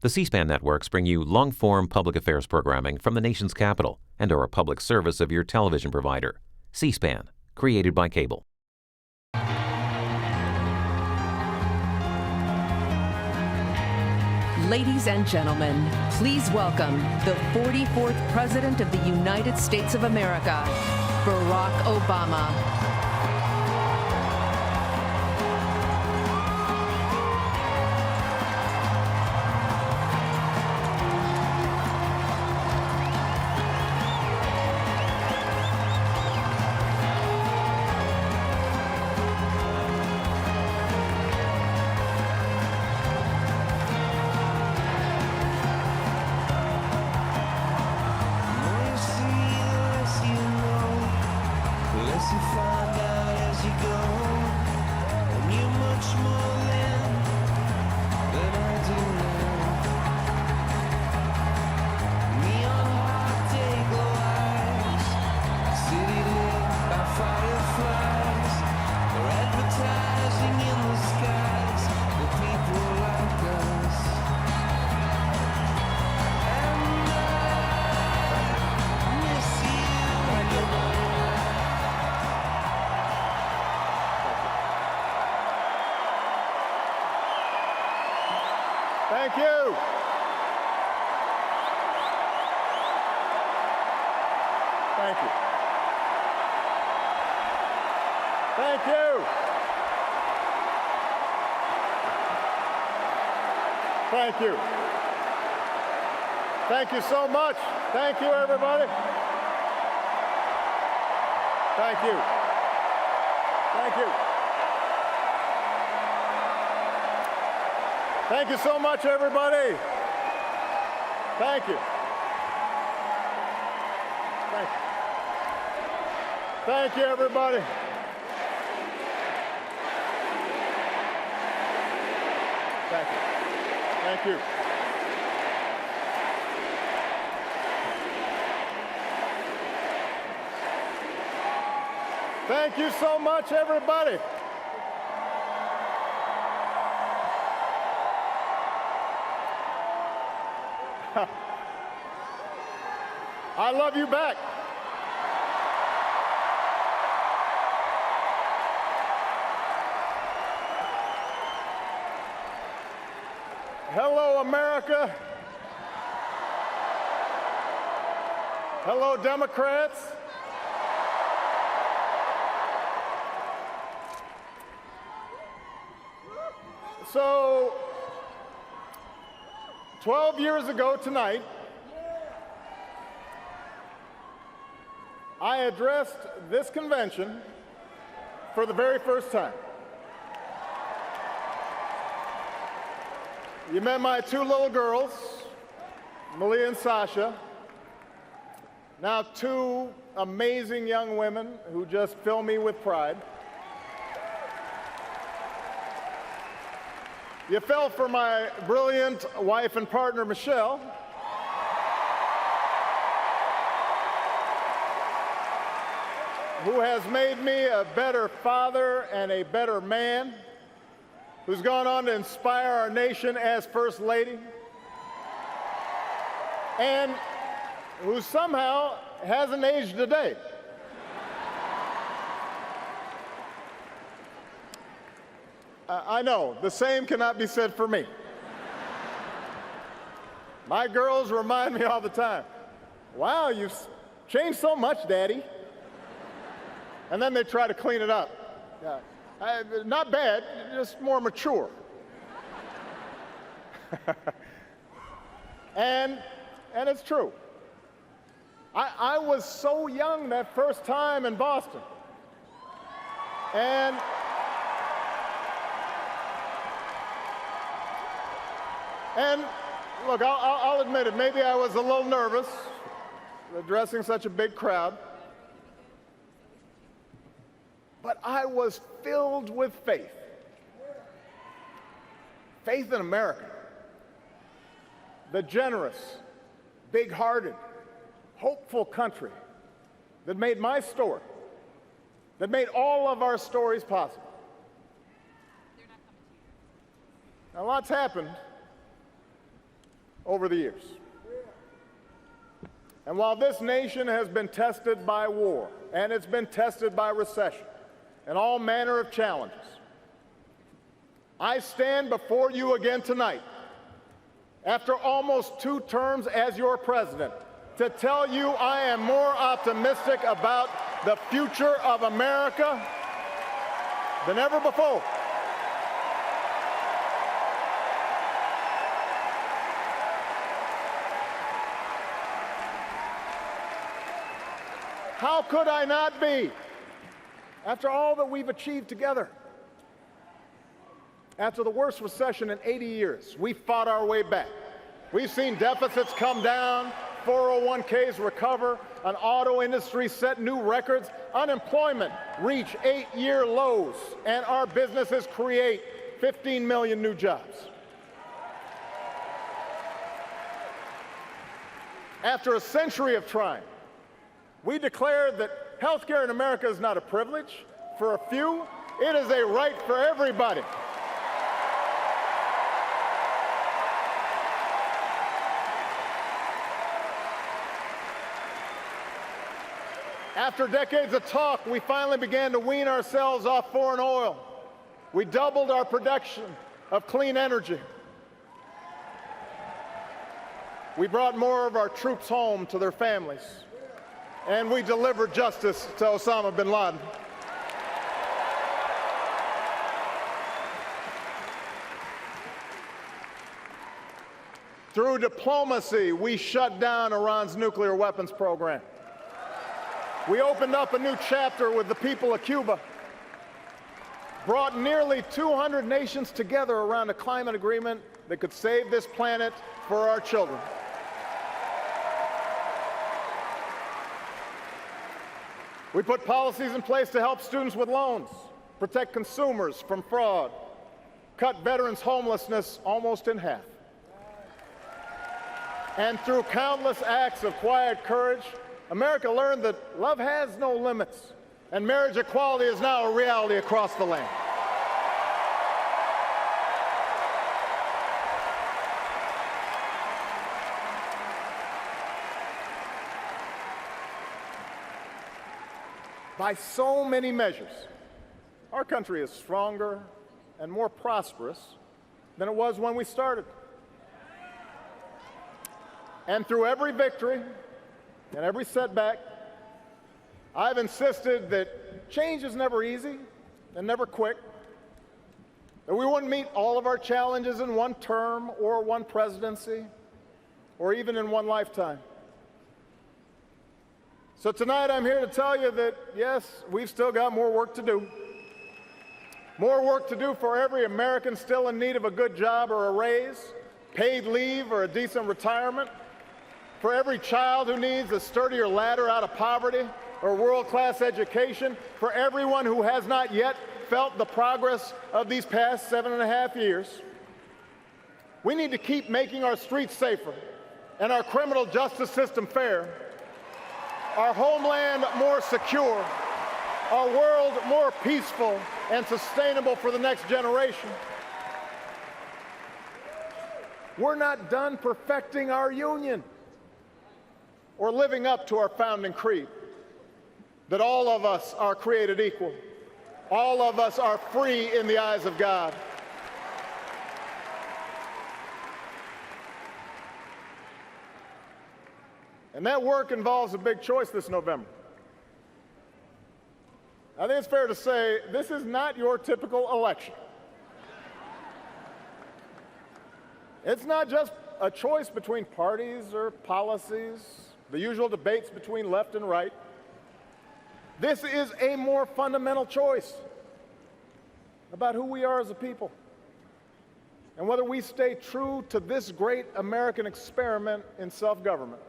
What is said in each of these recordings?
The C-SPAN networks bring you long-form public affairs programming from the nation's capital and are a public service of your television provider. C-SPAN, created by cable. Ladies and gentlemen, please welcome the 44th President of the United States of America, Barack Obama. Thank you. Thank you. Thank you. Thank you. Thank you so much. Thank you, everybody. Thank you. Thank you. Thank you so much, everybody. Thank you. Thank you. Thank you, everybody. Thank you. Thank you. Thank you so much, everybody. I love you back. Hello, America. Hello, Democrats. So, 12 years ago tonight, I addressed this convention for the very first time. You met my two little girls, Malia and Sasha, now two amazing young women who just fill me with pride. You fell for my brilliant wife and partner, Michelle, who has made me a better father and a better man, who's gone on to inspire our nation as First Lady, and who somehow hasn't aged a day. I know, the same cannot be said for me. My girls remind me all the time, wow, you've changed so much, Daddy. And then they try to clean it up. Not bad, just more mature. And it's true. I was so young that first time in Boston. And look, I'll admit it, maybe I was a little nervous addressing such a big crowd. But I was filled with faith. Faith in America. The generous, big-hearted, hopeful country that made my story, that made all of our stories possible. Now, lots happened over the years. And while this nation has been tested by war, and it's been tested by recession, and all manner of challenges, I stand before you again tonight, after almost 2 terms as your president, to tell you I am more optimistic about the future of America than ever before. How could I not be, after all that we've achieved together? After the worst recession in 80 years, we fought our way back. We've seen deficits come down, 401ks recover, an auto industry set new records, unemployment reach 8-year lows, and our businesses create 15 million new jobs. After a century of trying, we declared that health care in America is not a privilege for a few, it is a right for everybody. After decades of talk, we finally began to wean ourselves off foreign oil. We doubled our production of clean energy. We brought more of our troops home to their families. And we delivered justice to Osama bin Laden. Through diplomacy, we shut down Iran's nuclear weapons program. We opened up a new chapter with the people of Cuba, brought nearly 200 nations together around a climate agreement that could save this planet for our children. We put policies in place to help students with loans, protect consumers from fraud, cut veterans' homelessness almost in half. And through countless acts of quiet courage, America learned that love has no limits, and marriage equality is now a reality across the land. By so many measures, our country is stronger and more prosperous than it was when we started. And through every victory and every setback, I've insisted that change is never easy and never quick, that we wouldn't meet all of our challenges in one term or one presidency or even in one lifetime. So tonight I'm here to tell you that, yes, we've still got more work to do. More work to do for every American still in need of a good job or a raise, paid leave or a decent retirement, for every child who needs a sturdier ladder out of poverty or world-class education, for everyone who has not yet felt the progress of these past 7.5 years. We need to keep making our streets safer and our criminal justice system fair, our homeland more secure, our world more peaceful and sustainable for the next generation. We're not done perfecting our union or living up to our founding creed, that all of us are created equal. All of us are free in the eyes of God. And that work involves a big choice this November. I think it's fair to say this is not your typical election. It's not just a choice between parties or policies, the usual debates between left and right. This is a more fundamental choice about who we are as a people and whether we stay true to this great American experiment in self-government.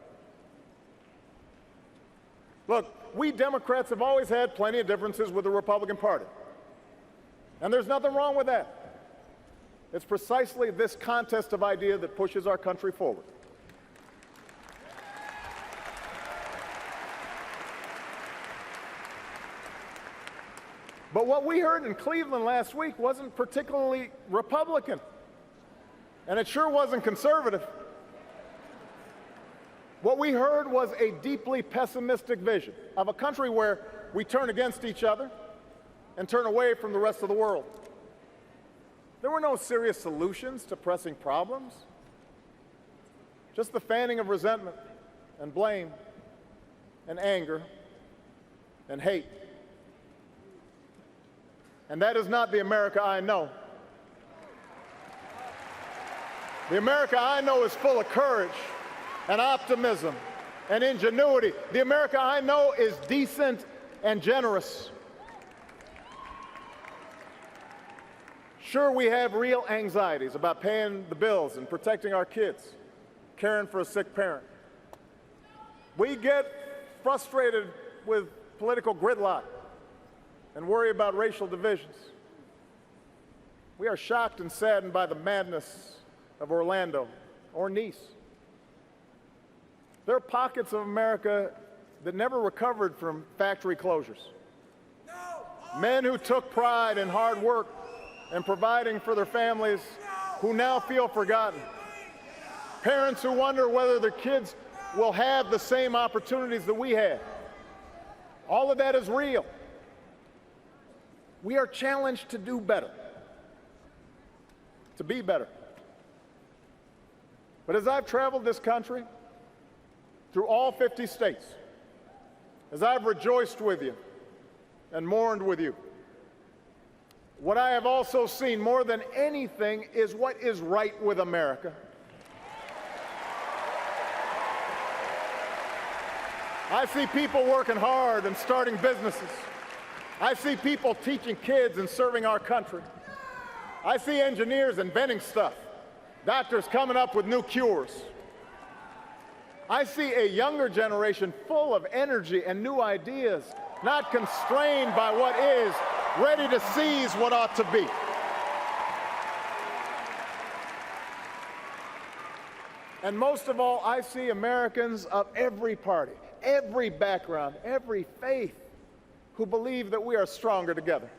Look, we Democrats have always had plenty of differences with the Republican Party, and there's nothing wrong with that. It's precisely this contest of ideas that pushes our country forward. But what we heard in Cleveland last week wasn't particularly Republican, and it sure wasn't conservative. What we heard was a deeply pessimistic vision of a country where we turn against each other and turn away from the rest of the world. There were no serious solutions to pressing problems, just the fanning of resentment and blame and anger and hate. And that is not the America I know. The America I know is full of courage and optimism and ingenuity. The America I know is decent and generous. Sure, we have real anxieties about paying the bills and protecting our kids, caring for a sick parent. We get frustrated with political gridlock and worry about racial divisions. We are shocked and saddened by the madness of Orlando or Nice. There are pockets of America that never recovered from factory closures. Men who took pride in hard work and providing for their families who now feel forgotten. Parents who wonder whether their kids will have the same opportunities that we had. All of that is real. We are challenged to do better, to be better. But as I've traveled this country, through all 50 states, as I've rejoiced with you and mourned with you, what I have also seen more than anything is what is right with America. I see people working hard and starting businesses. I see people teaching kids and serving our country. I see engineers inventing stuff, doctors coming up with new cures. I see a younger generation full of energy and new ideas, not constrained by what is, ready to seize what ought to be. And most of all, I see Americans of every party, every background, every faith, who believe that we are stronger together.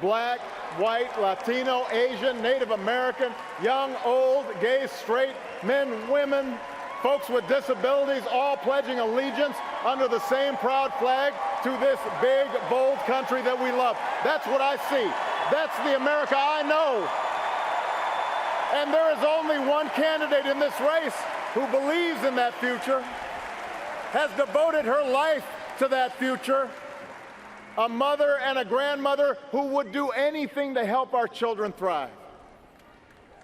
Black, white, Latino, Asian, Native American, young, old, gay, straight, men, women, folks with disabilities, all pledging allegiance under the same proud flag to this big, bold country that we love. That's what I see. That's the America I know. And there is only one candidate in this race who believes in that future, has devoted her life to that future, a mother and a grandmother who would do anything to help our children thrive.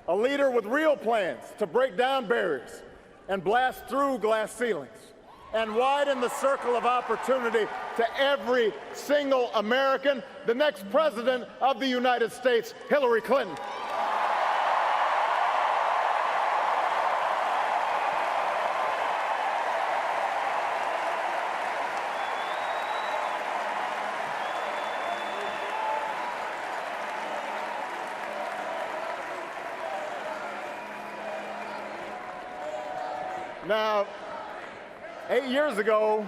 A leader with real plans to break down barriers and blast through glass ceilings and widen the circle of opportunity to every single American, the next president of the United States, Hillary Clinton. Now, 8 years ago,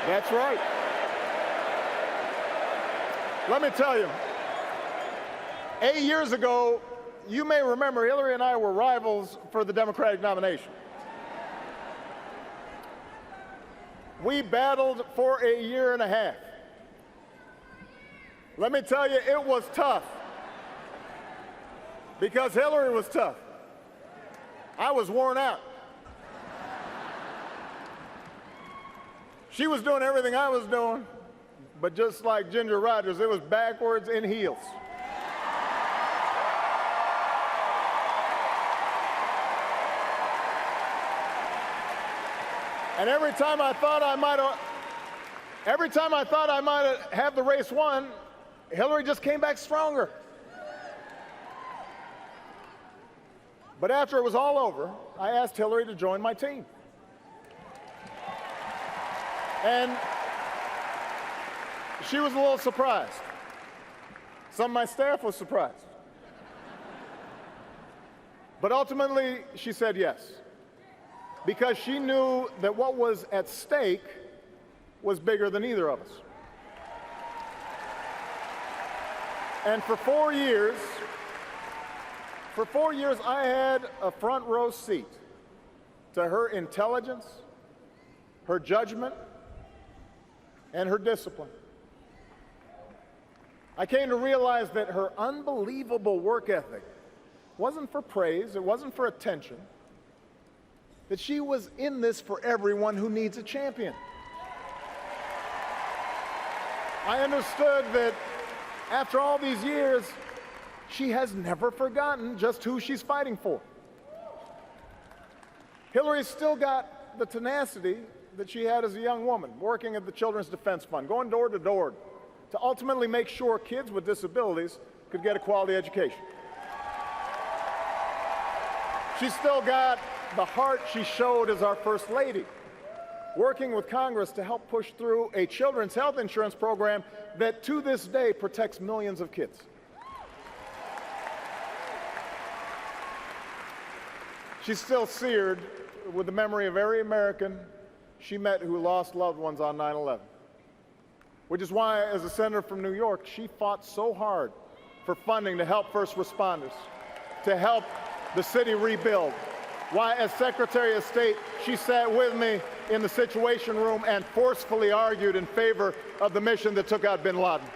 that's right. Let me tell you, 8 years ago, you may remember Hillary and I were rivals for the Democratic nomination. We battled for a year and a half. Let me tell you, it was tough, because Hillary was tough. I was worn out. She was doing everything I was doing, but just like Ginger Rogers, it was backwards in heels. And every time I thought I might have the race won, Hillary just came back stronger. But after it was all over, I asked Hillary to join my team. And she was a little surprised. Some of my staff was surprised. But ultimately, she said yes, because she knew that what was at stake was bigger than either of us. And for 4 years, I had a front row seat to her intelligence, her judgment, and her discipline. I came to realize that her unbelievable work ethic wasn't for praise, it wasn't for attention, that she was in this for everyone who needs a champion. I understood that after all these years, she has never forgotten just who she's fighting for. Hillary's still got the tenacity that she had as a young woman, working at the Children's Defense Fund, going door to door to ultimately make sure kids with disabilities could get a quality education. She's still got the heart she showed as our First Lady, working with Congress to help push through a children's health insurance program that to this day protects millions of kids. She's still seared with the memory of every American she met who lost loved ones on 9/11, which is why, as a senator from New York, she fought so hard for funding to help first responders, to help the city rebuild. Why, as Secretary of State, she sat with me in the Situation Room and forcefully argued in favor of the mission that took out bin Laden.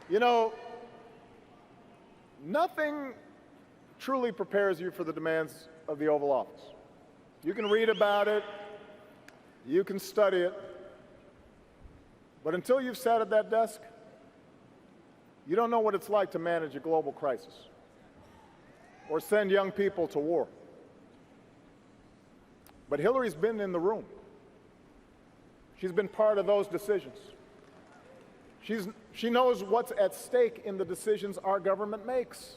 You know, nothing truly prepares you for the demands of the Oval Office. You can read about it, you can study it, but until you've sat at that desk, you don't know what it's like to manage a global crisis or send young people to war. But Hillary's been in the room. She's been part of those decisions. She knows what's at stake in the decisions our government makes.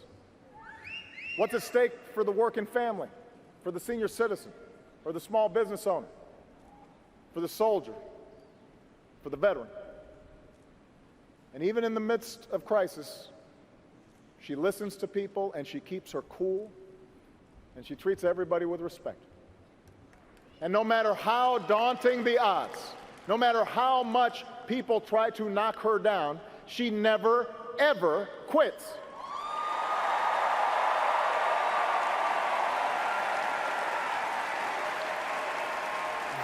What's at stake for the working family, for the senior citizen, or the small business owner, for the soldier, for the veteran. And even in the midst of crisis, she listens to people and she keeps her cool and she treats everybody with respect. And no matter how daunting the odds, no matter how much people try to knock her down, she never, ever quits.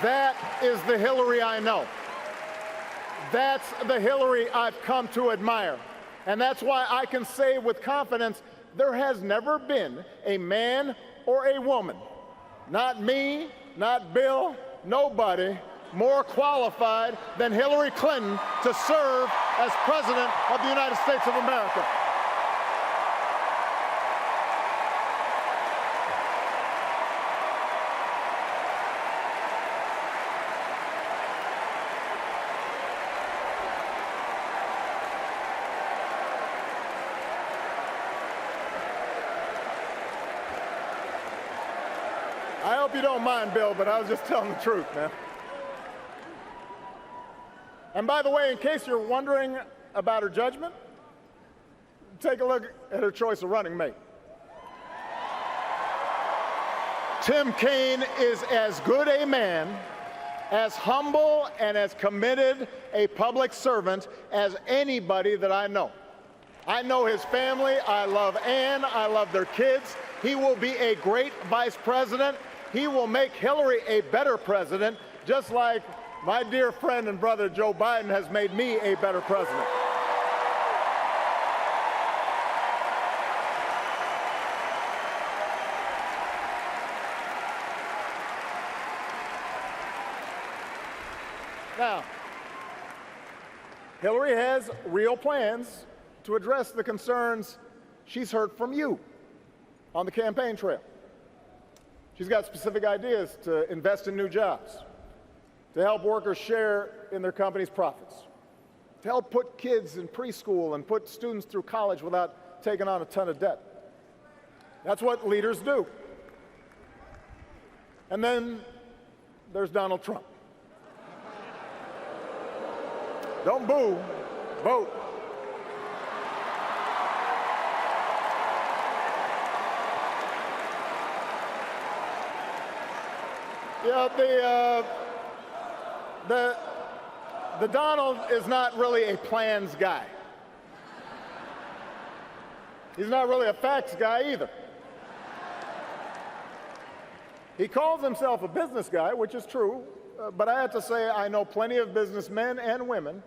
That is the Hillary I know. That's the Hillary I've come to admire. And that's why I can say with confidence, there has never been a man or a woman, not me, not Bill, nobody, more qualified than Hillary Clinton to serve as President of the United States of America. I hope you don't mind, Bill, but I was just telling the truth, man. And by the way, in case you're wondering about her judgment, take a look at her choice of running mate. Tim Kaine is as good a man, as humble and as committed a public servant as anybody that I know. I know his family. I love Ann. I love their kids. He will be a great vice president. He will make Hillary a better president, just like my dear friend and brother Joe Biden has made me a better president. Now, Hillary has real plans to address the concerns she's heard from you on the campaign trail. She's got specific ideas to invest in new jobs, to help workers share in their company's profits, to help put kids in preschool and put students through college without taking on a ton of debt. That's what leaders do. And then there's Donald Trump. Don't boo, vote. Yeah, the Donald is not really a plans guy. He's not really a facts guy either. He calls himself a business guy, which is true, but I have to say I know plenty of businessmen and women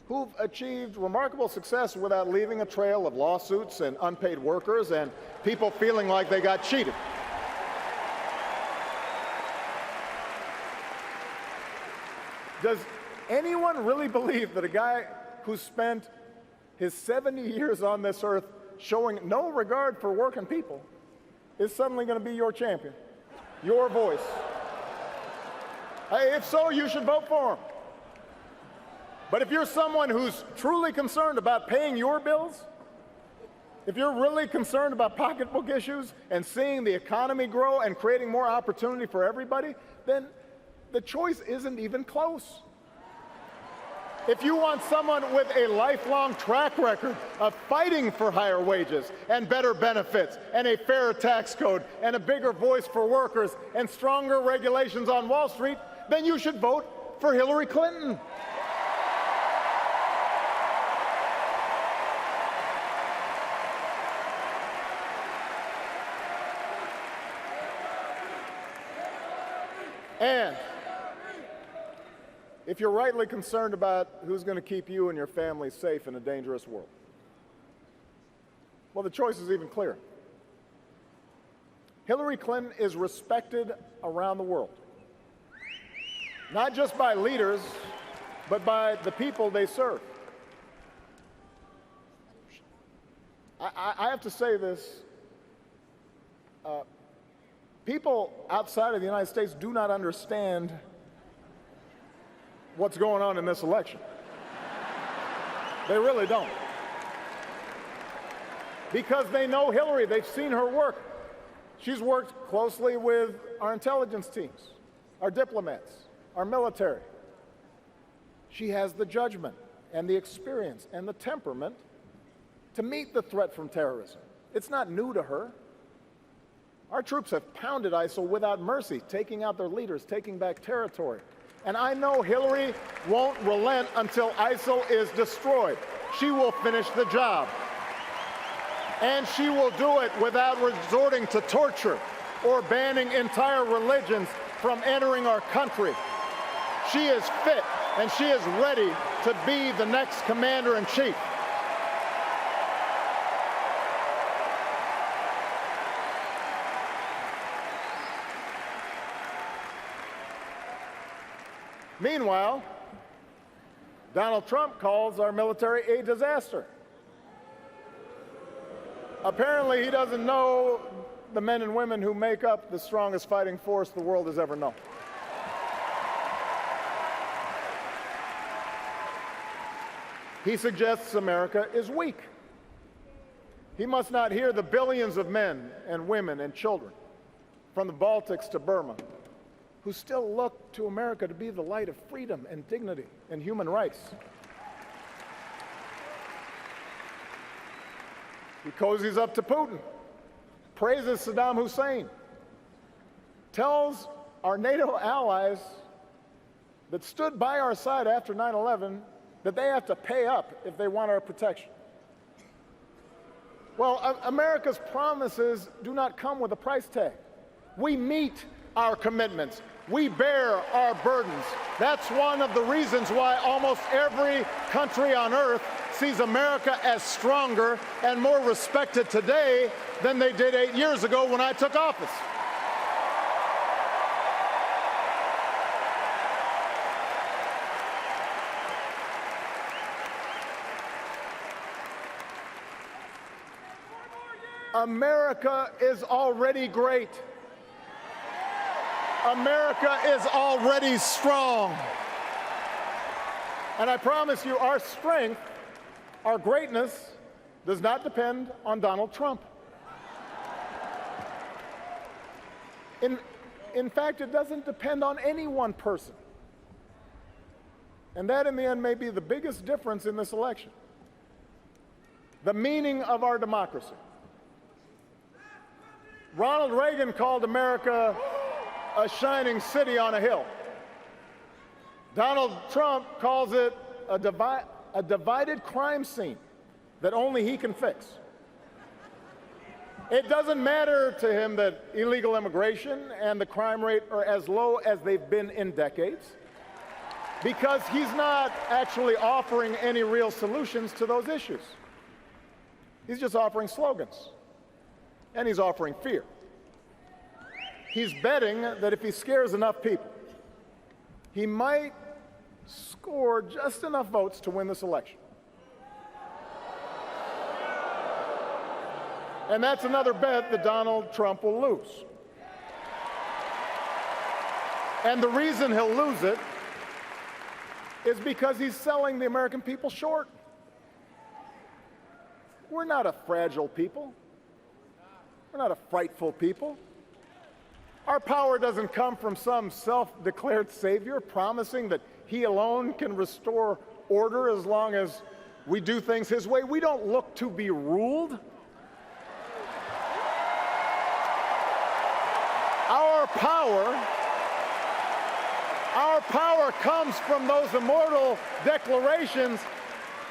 who've achieved remarkable success without leaving a trail of lawsuits and unpaid workers and people feeling like they got cheated. Does anyone really believe that a guy who spent his 70 years on this earth showing no regard for working people is suddenly going to be your champion, your voice? If so, you should vote for him. But if you're someone who's truly concerned about paying your bills, if you're really concerned about pocketbook issues and seeing the economy grow and creating more opportunity for everybody, then the choice isn't even close. If you want someone with a lifelong track record of fighting for higher wages and better benefits and a fairer tax code and a bigger voice for workers and stronger regulations on Wall Street, then you should vote for Hillary Clinton. And if you're rightly concerned about who's going to keep you and your family safe in a dangerous world, well, the choice is even clearer. Hillary Clinton is respected around the world, not just by leaders, but by the people they serve. I have to say this. People outside of the United States do not understand what's going on in this election. They really don't. Because they know Hillary, they've seen her work. She's worked closely with our intelligence teams, our diplomats, our military. She has the judgment and the experience and the temperament to meet the threat from terrorism. It's not new to her. Our troops have pounded ISIL without mercy, taking out their leaders, taking back territory. And I know Hillary won't relent until ISIL is destroyed. She will finish the job. And she will do it without resorting to torture or banning entire religions from entering our country. She is fit and she is ready to be the next commander-in-chief. Meanwhile, Donald Trump calls our military a disaster. Apparently, he doesn't know the men and women who make up the strongest fighting force the world has ever known. He suggests America is weak. He must not hear the billions of men and women and children from the Baltics to Burma who still look to America to be the light of freedom and dignity and human rights. He cozies up to Putin, praises Saddam Hussein, tells our NATO allies that stood by our side after 9/11 that they have to pay up if they want our protection. Well, America's promises do not come with a price tag. We meet our commitments. We bear our burdens. That's one of the reasons why almost every country on earth sees America as stronger and more respected today than they did 8 years ago when I took office. America is already great. America is already strong. And I promise you, our strength, our greatness, does not depend on Donald Trump. In fact, it doesn't depend on any one person. And that, in the end, may be the biggest difference in this election. The meaning of our democracy. Ronald Reagan called America a shining city on a hill. Donald Trump calls it a divided crime scene that only he can fix. It doesn't matter to him that illegal immigration and the crime rate are as low as they've been in decades, because he's not actually offering any real solutions to those issues. He's just offering slogans, and he's offering fear. He's betting that if he scares enough people, he might score just enough votes to win this election. And that's another bet that Donald Trump will lose. And the reason he'll lose it is because he's selling the American people short. We're not a fragile people. We're not a frightful people. Our power doesn't come from some self-declared savior promising that he alone can restore order as long as we do things his way. We don't look to be ruled. Our power comes from those immortal declarations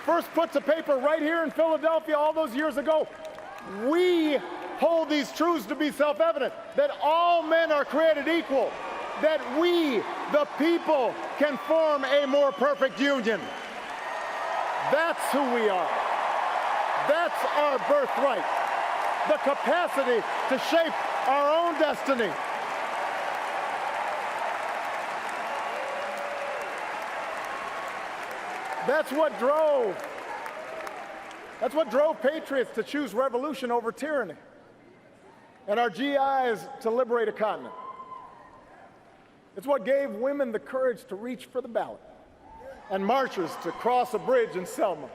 first put to paper right here in Philadelphia all those years ago. We hold these truths to be self-evident, that all men are created equal, that we, the people, can form a more perfect union. That's who we are. That's our birthright, the capacity to shape our own destiny. That's what drove patriots to choose revolution over tyranny, and our GIs to liberate a continent. It's what gave women the courage to reach for the ballot, and marchers to cross a bridge in Selma,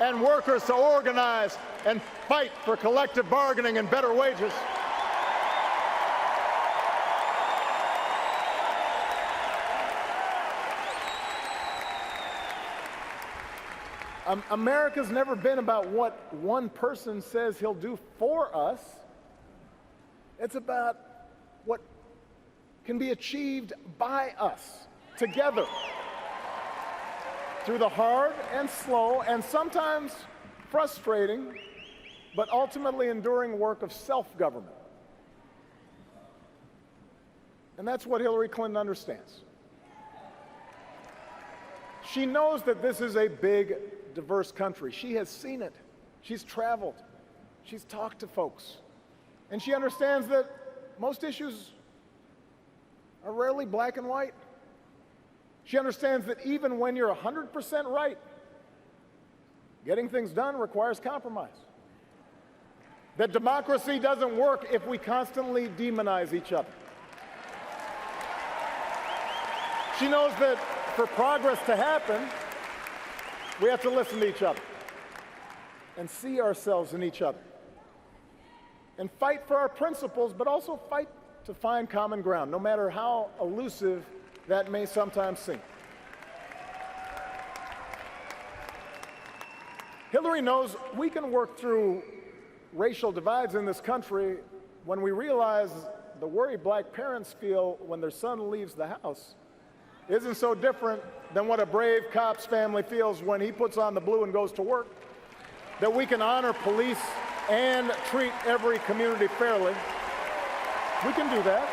and workers to organize and fight for collective bargaining and better wages. America's never been about what one person says he'll do for us. It's about what can be achieved by us, together, through the hard and slow and sometimes frustrating, but ultimately enduring work of self-government. And that's what Hillary Clinton understands. She knows that this is a big, diverse country. She has seen it. She's traveled. She's talked to folks. And she understands that most issues are rarely black and white. She understands that even when you're 100% right, getting things done requires compromise. That democracy doesn't work if we constantly demonize each other. She knows that for progress to happen, we have to listen to each other and see ourselves in each other and fight for our principles, but also fight to find common ground, no matter how elusive that may sometimes seem. Hillary knows we can work through racial divides in this country when we realize the worry black parents feel when their son leaves the house isn't so different than what a brave cop's family feels when he puts on the blue and goes to work. That we can honor police and treat every community fairly. We can do that.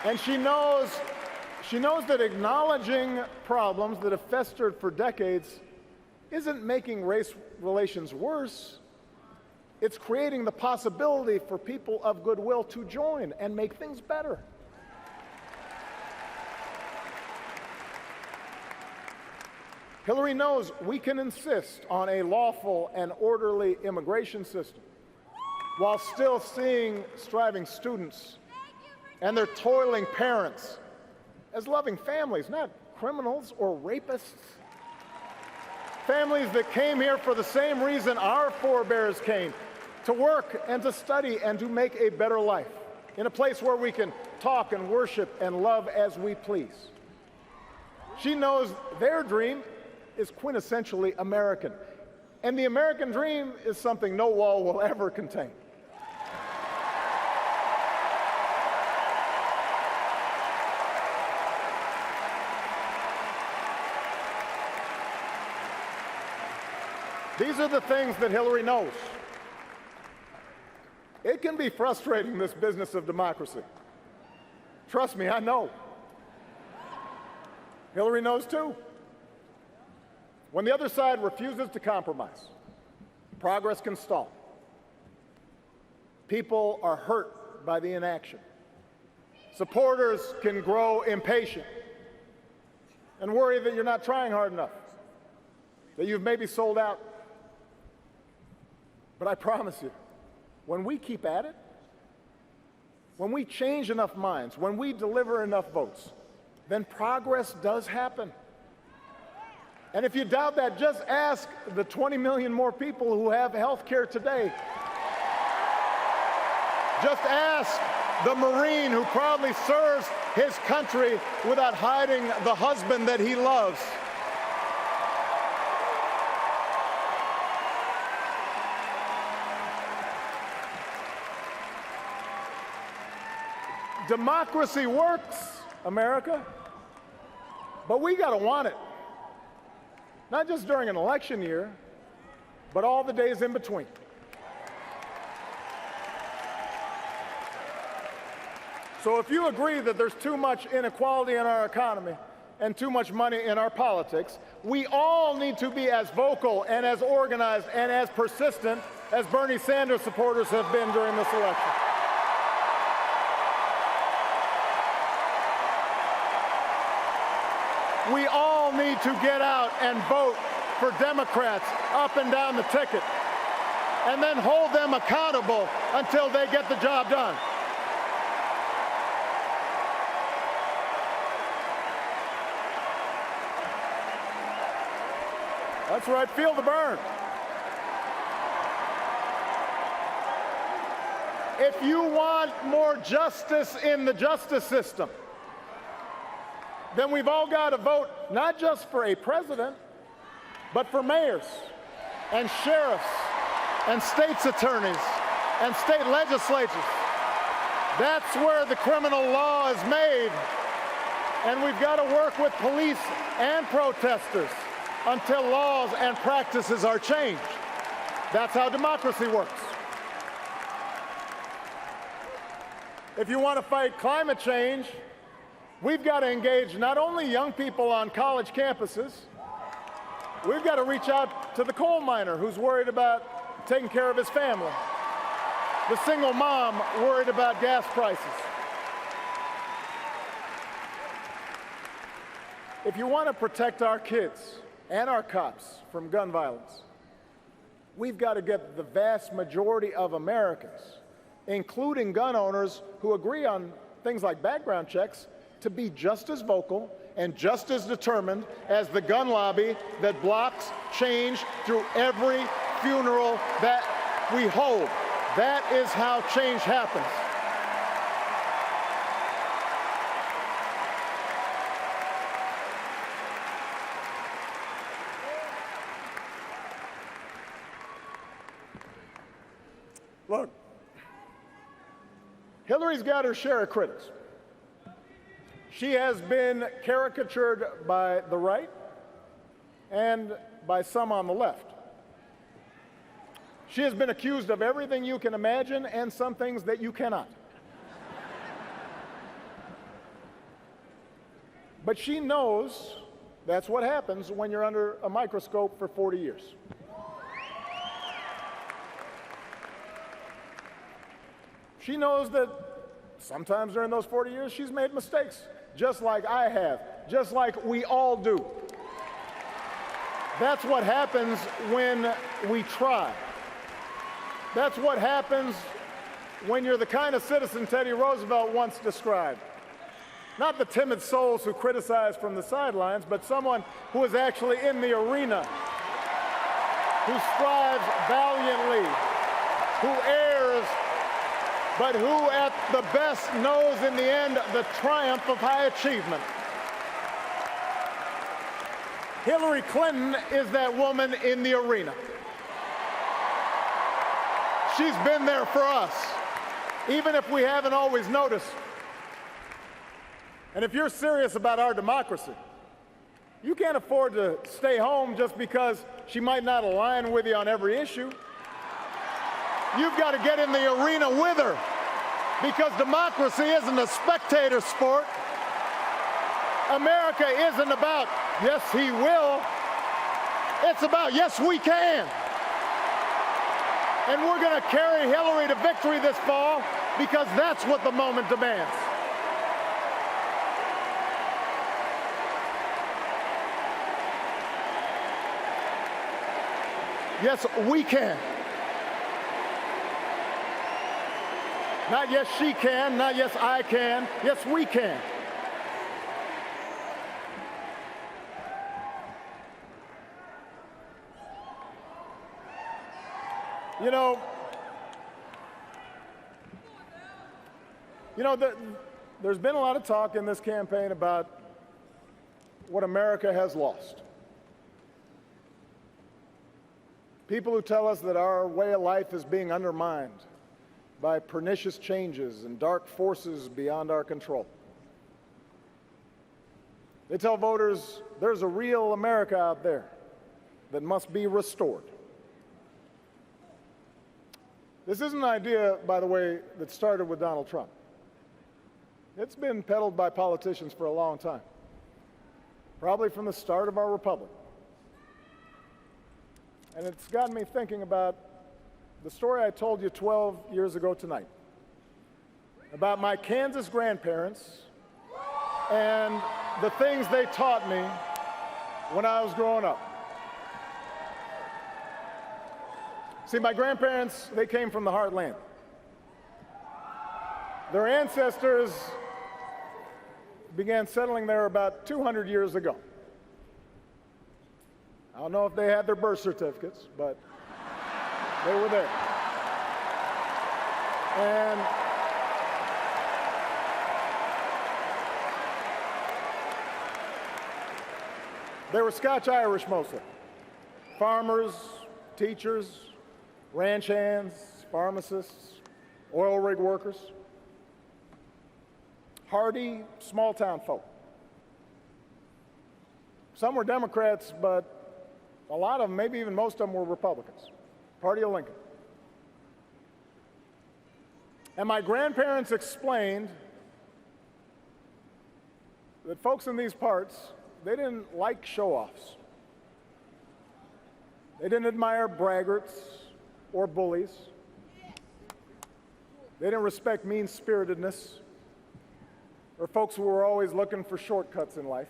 And she knows that acknowledging problems that have festered for decades isn't making race relations worse. It's creating the possibility for people of goodwill to join and make things better. Hillary knows we can insist on a lawful and orderly immigration system while still seeing striving students and their toiling parents as loving families, not criminals or rapists. Families that came here for the same reason our forebears came, to work and to study and to make a better life in a place where we can talk and worship and love as we please. She knows their dream is quintessentially American. And the American dream is something no wall will ever contain. These are the things that Hillary knows. It can be frustrating, this business of democracy. Trust me, I know. Hillary knows too. When the other side refuses to compromise, progress can stall. People are hurt by the inaction. Supporters can grow impatient and worry that you're not trying hard enough, that you've maybe sold out. But I promise you, when we keep at it, when we change enough minds, when we deliver enough votes, then progress does happen. And if you doubt that, just ask the 20 million more people who have health care today. Just ask the Marine who proudly serves his country without hiding the husband that he loves. Democracy works, America, but we got to want it. Not just during an election year, but all the days in between. So if you agree that there's too much inequality in our economy and too much money in our politics, we all need to be as vocal and as organized and as persistent as Bernie Sanders supporters have been during this election. We all need to get out and vote for Democrats up and down the ticket, and then hold them accountable until they get the job done. That's right, feel the burn. If you want more justice in the justice system, then we've all got to vote not just for a president, but for mayors and sheriffs and state's attorneys and state legislatures. That's where the criminal law is made. And we've got to work with police and protesters until laws and practices are changed. That's how democracy works. If you want to fight climate change, we've got to engage not only young people on college campuses, we've got to reach out to the coal miner who's worried about taking care of his family, the single mom worried about gas prices. If you want to protect our kids and our cops from gun violence, we've got to get the vast majority of Americans, including gun owners who agree on things like background checks, to be just as vocal and just as determined as the gun lobby that blocks change through every funeral that we hold. That is how change happens. Look, Hillary's got her share of critics. She has been caricatured by the right and by some on the left. She has been accused of everything you can imagine and some things that you cannot. But she knows that's what happens when you're under a microscope for 40 years. She knows that sometimes during those 40 years she's made mistakes, just like I have, just like we all do. That's what happens when we try. That's what happens when you're the kind of citizen Teddy Roosevelt once described. Not the timid souls who criticize from the sidelines, but someone who is actually in the arena, who strives valiantly, who errs, but who at the best knows in the end the triumph of high achievement. Hillary Clinton is that woman in the arena. She's been there for us, even if we haven't always noticed. And if you're serious about our democracy, you can't afford to stay home just because she might not align with you on every issue. You've got to get in the arena with her, because democracy isn't a spectator sport. America isn't about, yes, he will. It's about, yes, we can. And we're going to carry Hillary to victory this fall, because that's what the moment demands. Yes, we can. Not yes, she can, not yes, I can. Yes, we can. You know, there's been a lot of talk in this campaign about what America has lost. People who tell us that our way of life is being undermined by pernicious changes and dark forces beyond our control. They tell voters there's a real America out there that must be restored. This isn't an idea, by the way, that started with Donald Trump. It's been peddled by politicians for a long time, probably from the start of our republic. And it's gotten me thinking about the story I told you 12 years ago tonight, about my Kansas grandparents and the things they taught me when I was growing up. See, my grandparents, they came from the heartland. Their ancestors began settling there about 200 years ago. I don't know if they had their birth certificates, but they were there. And they were Scotch-Irish mostly. Farmers, teachers, ranch hands, pharmacists, oil rig workers. Hardy, small-town folk. Some were Democrats, but a lot of them, maybe even most of them, were Republicans. Party of Lincoln. And my grandparents explained that folks in these parts, they didn't like show-offs. They didn't admire braggarts or bullies. They didn't respect mean-spiritedness or folks who were always looking for shortcuts in life.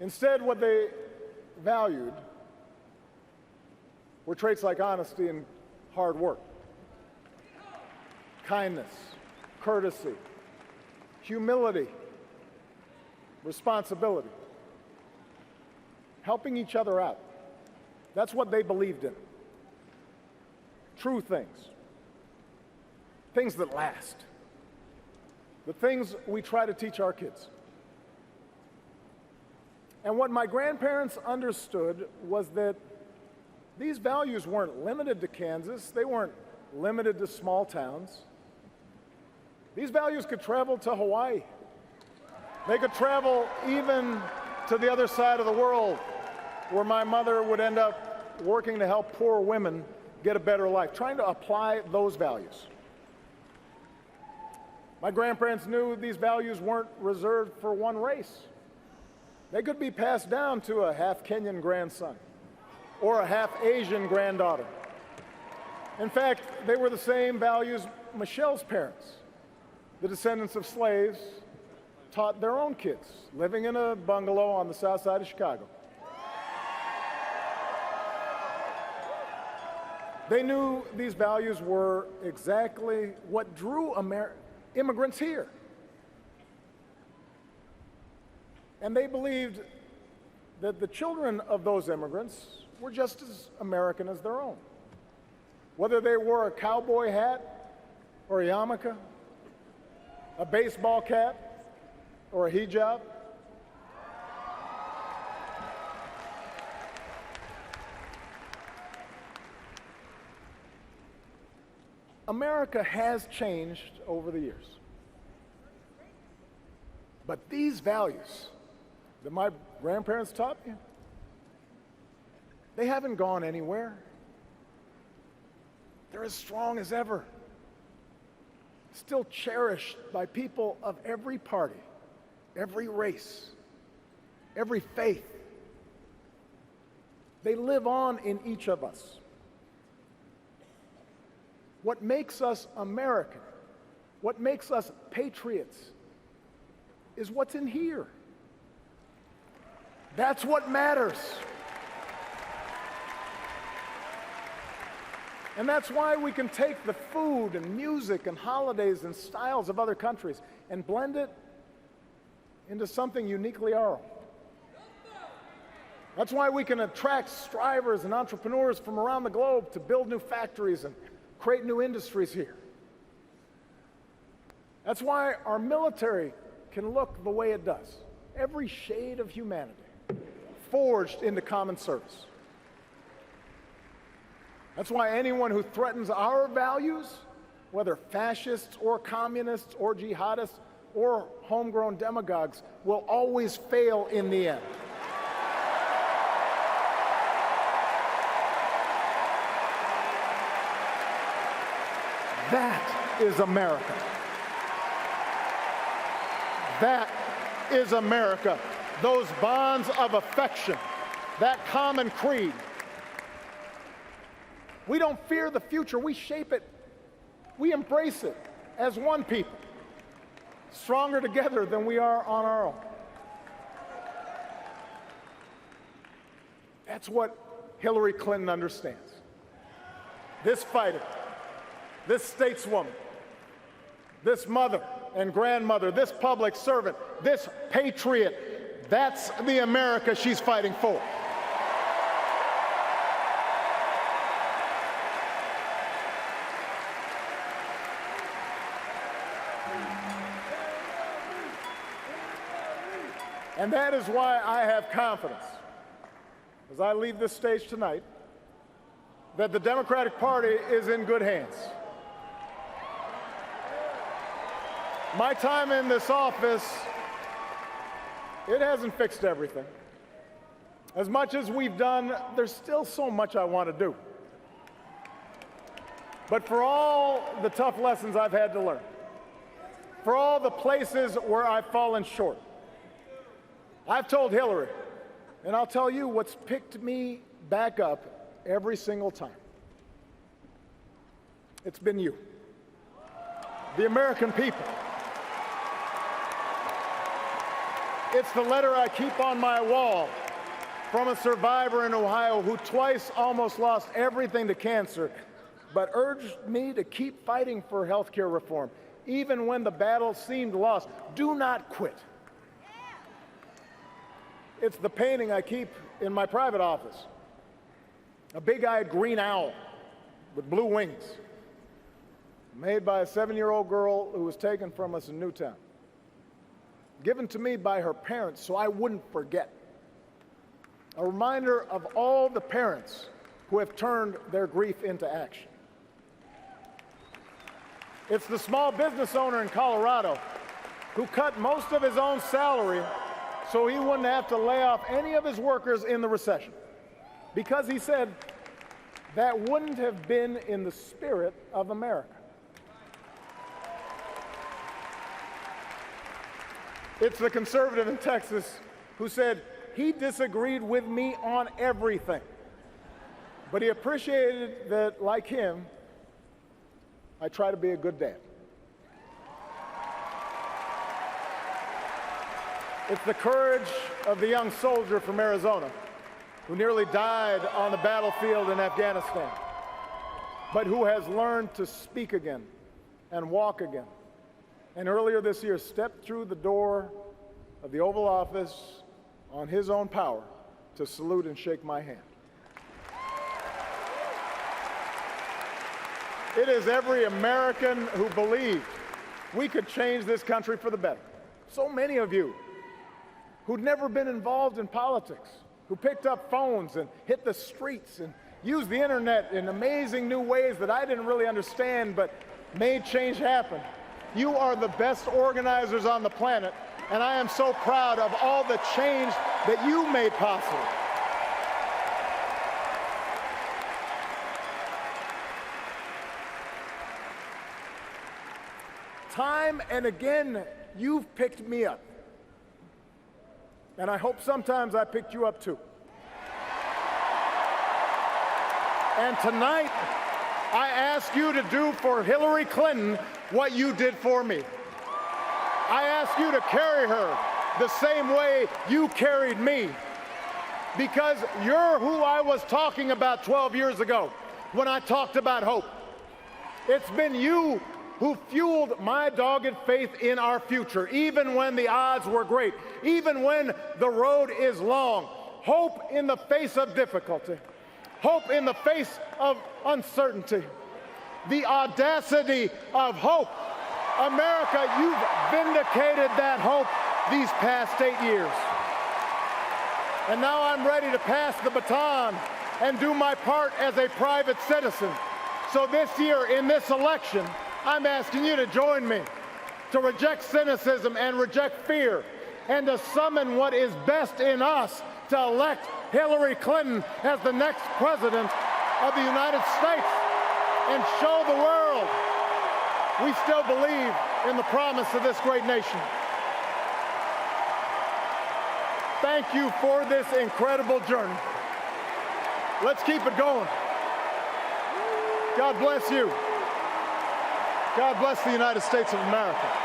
Instead, what they valued were traits like honesty and hard work, kindness, courtesy, humility, responsibility, helping each other out. That's what they believed in. True things, things that last, the things we try to teach our kids. And what my grandparents understood was that these values weren't limited to Kansas. They weren't limited to small towns. These values could travel to Hawaii. They could travel even to the other side of the world, where my mother would end up working to help poor women get a better life, trying to apply those values. My grandparents knew these values weren't reserved for one race. They could be passed down to a half Kenyan grandson or a half Asian granddaughter. In fact, they were the same values Michelle's parents, the descendants of slaves, taught their own kids living in a bungalow on the south side of Chicago. They knew these values were exactly what drew immigrants here. And they believed that the children of those immigrants were just as American as their own. Whether they wore a cowboy hat or a yarmulke, a baseball cap or a hijab, America has changed over the years. But these values that my grandparents taught me, they haven't gone anywhere. They're as strong as ever, still cherished by people of every party, every race, every faith. They live on in each of us. What makes us American, what makes us patriots, is what's in here. That's what matters. And that's why we can take the food and music and holidays and styles of other countries and blend it into something uniquely our own. That's why we can attract strivers and entrepreneurs from around the globe to build new factories and create new industries here. That's why our military can look the way it does. Every shade of humanity forged into common service. That's why anyone who threatens our values, whether fascists or communists or jihadists or homegrown demagogues, will always fail in the end. That is America. That is America. Those bonds of affection, that common creed. We don't fear the future, we shape it. We embrace it as one people, stronger together than we are on our own. That's what Hillary Clinton understands. This fighter, this stateswoman, this mother and grandmother, this public servant, this patriot, that's the America she's fighting for. And that is why I have confidence, as I leave this stage tonight, that the Democratic Party is in good hands. My time in this office, it hasn't fixed everything. As much as we've done, there's still so much I want to do. But for all the tough lessons I've had to learn, for all the places where I've fallen short, I've told Hillary, and I'll tell you what's picked me back up every single time. It's been you, the American people. It's the letter I keep on my wall from a survivor in Ohio who twice almost lost everything to cancer, but urged me to keep fighting for health care reform, even when the battle seemed lost. Do not quit. It's the painting I keep in my private office, a big-eyed green owl with blue wings, made by a 7-year-old girl who was taken from us in Newtown, given to me by her parents so I wouldn't forget. A reminder of all the parents who have turned their grief into action. It's the small business owner in Colorado who cut most of his own salary so he wouldn't have to lay off any of his workers in the recession, because he said that wouldn't have been in the spirit of America. It's the conservative in Texas who said he disagreed with me on everything, but he appreciated that, like him, I try to be a good dad. It's the courage of the young soldier from Arizona who nearly died on the battlefield in Afghanistan, but who has learned to speak again and walk again. And earlier this year, stepped through the door of the Oval Office on his own power to salute and shake my hand. It is every American who believed we could change this country for the better. So many of you who'd never been involved in politics, who picked up phones and hit the streets and used the internet in amazing new ways that I didn't really understand, but made change happen. You are the best organizers on the planet, and I am so proud of all the change that you made possible. Time and again, you've picked me up. And I hope sometimes I picked you up too. And tonight, I ask you to do for Hillary Clinton what you did for me. I ask you to carry her the same way you carried me, because you're who I was talking about 12 years ago when I talked about hope. It's been you who fueled my dogged faith in our future, even when the odds were great, even when the road is long. Hope in the face of difficulty, hope in the face of uncertainty, the audacity of hope. America, you've vindicated that hope these past 8 years. And now I'm ready to pass the baton and do my part as a private citizen. So this year, in this election, I'm asking you to join me to reject cynicism and reject fear, and to summon what is best in us to elect Hillary Clinton as the next president of the United States and show the world we still believe in the promise of this great nation. Thank you for this incredible journey. Let's keep it going. God bless you. God bless the United States of America.